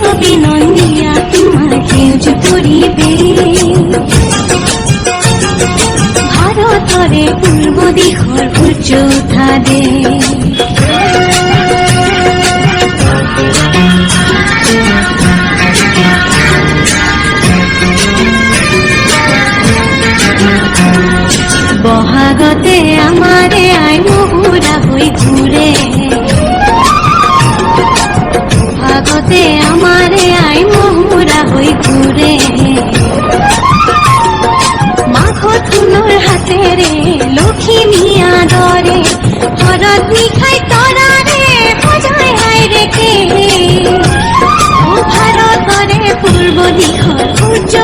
ছবি নন্দিয়া তোমাৰ সেউজ পৰিৱেশ ভাৰতৰে পূৰ্ব দিশৰ সূৰ্য উঠা দেশ বহাগতে আমাৰে আই মহুৰা হৈ ঘূৰে বহাগতে আমাৰে আই মহুৰা হৈ ঘূৰে মাঘত ফুলৰ হাতেৰে লখিমী আদৰে ঘৰত মিঠাই তৰাৰে সজাই আই ৰেখে ভাৰতৰে পূৰ্ব দিশৰ সূৰ্য